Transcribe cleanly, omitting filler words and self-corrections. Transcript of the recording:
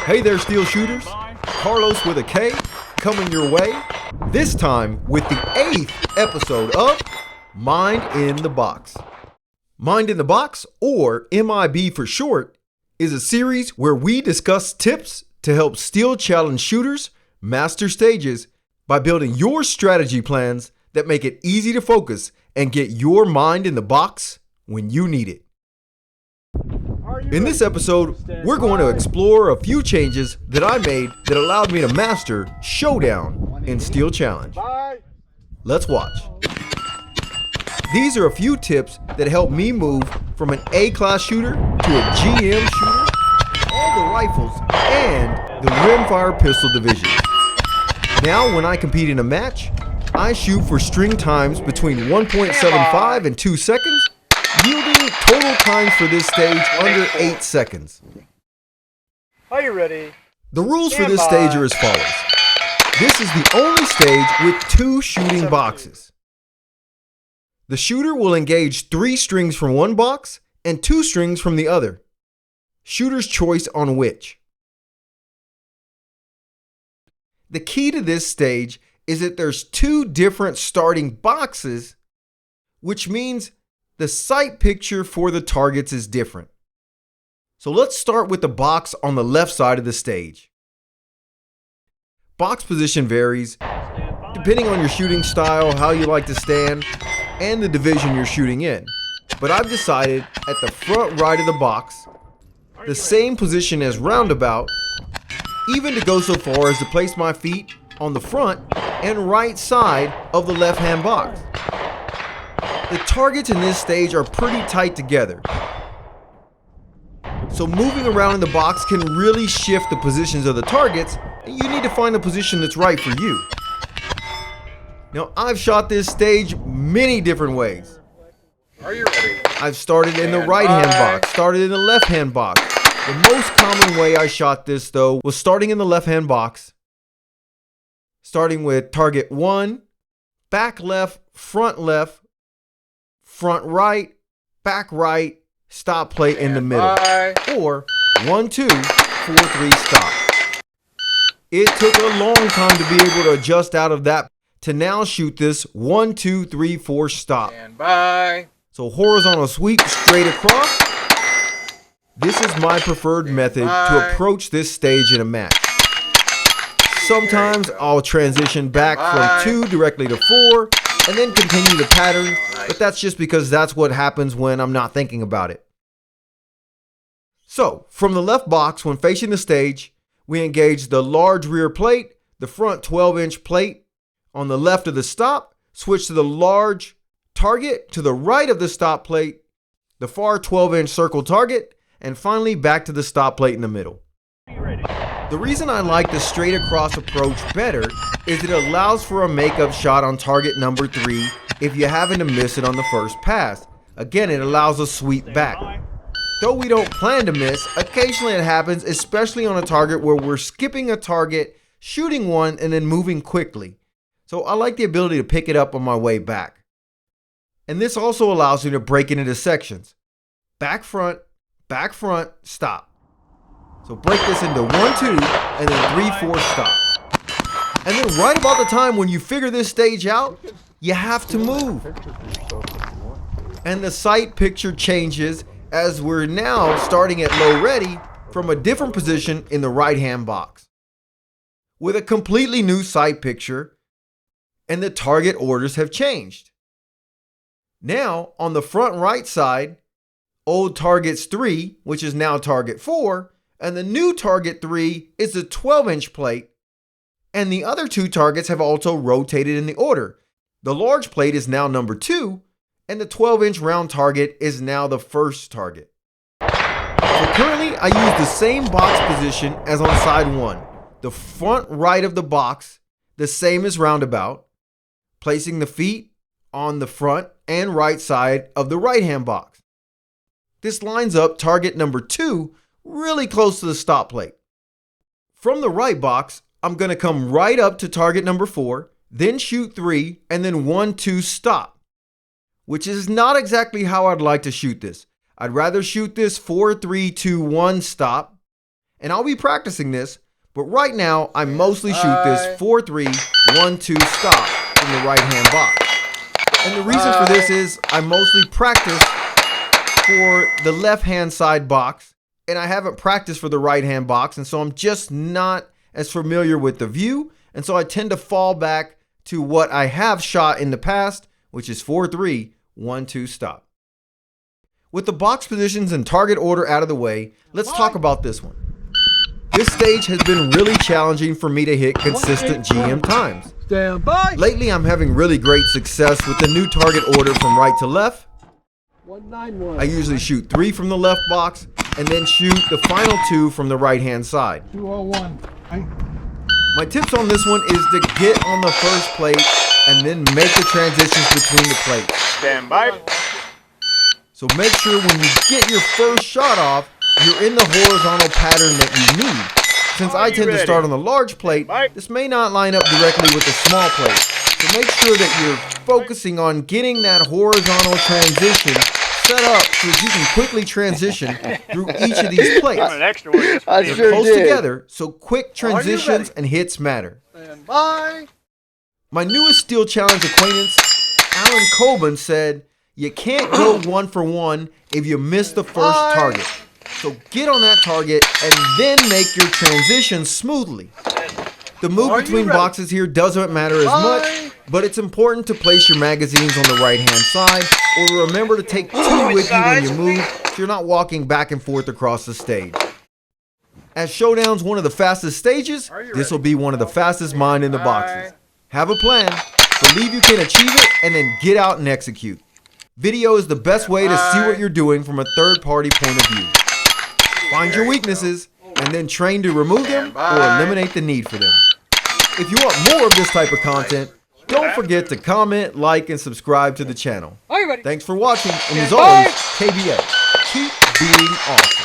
Hey there, Steel Shooters. Carlos with a K, coming your way. This time with the 8th episode of Mind in the Box. Mind in the Box, or MIB for short, is a series where we discuss tips to help Steel Challenge shooters master stages by building your strategy plans that make it easy to focus and get your mind in the box when you need it. In this episode, we're going to explore a few changes that I made that allowed me to master ShowDown in Steel Challenge. Let's watch. These are a few tips that help me move from an A-class shooter to a GM shooter, all the rifles, and the Rimfire pistol division. Now, when I compete in a match, I shoot for string times between 1.75 and 2 seconds, yielding total times for this stage under 8 seconds. Are you ready? The rules for this stage are as follows. This is the only stage with 2 shooting boxes. The shooter will engage 3 strings from one box and 2 strings from the other. Shooter's choice on which. The key to this stage is that there's 2 different starting boxes, which means the sight picture for the targets is different. So let's start with the box on the left side of the stage. Box position varies depending on your shooting style, how you like to stand, and the division you're shooting in. But I've decided at the front right of the box, the same position as roundabout, even to go so far as to place my feet on the front and right side of the left-hand box. The targets in this stage are pretty tight together, so moving around in the box can really shift the positions of the targets, and you need to find a position that's right for you. Now, I've shot this stage many different ways. Are you ready? I've started in the right-hand box, started in the left-hand box. The most common way I shot this, though, was starting in the left-hand box, starting with target 1, back left, front right, back right, stop plate in the middle, or 1, 2, 4, 3, stop. It took a long time to be able to adjust out of that to now shoot this 1, 2, 3, 4, stop. So horizontal sweep straight across. This is my preferred method to approach this stage in a match. Sometimes I'll transition back from 2 directly to 4 and then continue the pattern, but that's just because that's what happens when I'm not thinking about it. So, from the left box, when facing the stage, we engage the large rear plate, the front 12-inch plate. On the left of the stop, switch to the large target, to the right of the stop plate, the far 12-inch circle target, and finally back to the stop plate in the middle. The reason I like the straight across approach better is that it allows for a makeup shot on target number 3 if you happen to miss it on the first pass. Again, it allows a sweep back. Though we don't plan to miss, occasionally it happens, especially on a target where we're skipping a target, shooting one, and then moving quickly. So I like the ability to pick it up on my way back. And this also allows me to break it into sections. Back front, stop. So break this into 1, 2, and then 3, 4, stop. And then right about the time when you figure this stage out, you have to move. And the sight picture changes as we're now starting at low ready from a different position in the right-hand box, with a completely new sight picture, and the target orders have changed. Now, on the front right side, old target's 3, which is now target 4, and the new target 3 is the 12-inch plate, and the other 2 targets have also rotated in the order. The large plate is now number 2, and the 12-inch round target is now the first target. So currently, I use the same box position as on side 1. The front right of the box, the same as roundabout, placing the feet on the front and right side of the right-hand box. This lines up target number 2 really close to the stop plate. From the right box, I'm going to come right up to target number 4, then shoot 3, and then 1, 2, stop, which is not exactly how I'd like to shoot this. I'd rather shoot this 4, 3, 2, 1 stop, And I'll be practicing this, but right now I mostly shoot this 4-3-1-2 stop from the right hand box. And the reason for this is I mostly practice for the left hand side box, and I haven't practiced for the right hand box, and so I'm just not as familiar with the view, and so I tend to fall back to what I have shot in the past, which is 4-3-1-2 stop. With the box positions and target order out of the way, let's talk about this one. This stage has been really challenging for me to hit consistent GM times. Stand by. Lately, I'm having really great success with the new target order from right to left. 191. I usually shoot 3 from the left box and then shoot the final 2 from the right hand side. 201. My tips on this one is to get on the first plate and then make the transitions between the plates. Stand by. So make sure when you get your first shot off, you're in the horizontal pattern that you need. Since I tend to start on the large plate, this may not line up directly with the small plate. So make sure that you're focusing on getting that horizontal transition set up so that you can quickly transition through each of these plates. An extra one. They're close together, so quick transitions and hits matter. Stand by. My newest Steel Challenge acquaintance, Alan Coben, said, "You can't go 1 for 1 if you miss the first target. So get on that target and then make your transition smoothly." The move between boxes here doesn't matter as much, but it's important to place your magazines on the right-hand side, or remember to take 2 with you when you move so you're not walking back and forth across the stage. As ShowDown's one of the fastest stages, this will be one of the fastest mine in the boxes. Have a plan, believe you can achieve it, and then get out and execute. Video is the best way to see what you're doing from a third-party point of view. Find your weaknesses, and then train to remove them or eliminate the need for them. If you want more of this type of content, don't forget to comment, like, and subscribe to the channel. Thanks for watching, and as always, KBA, keep being awesome.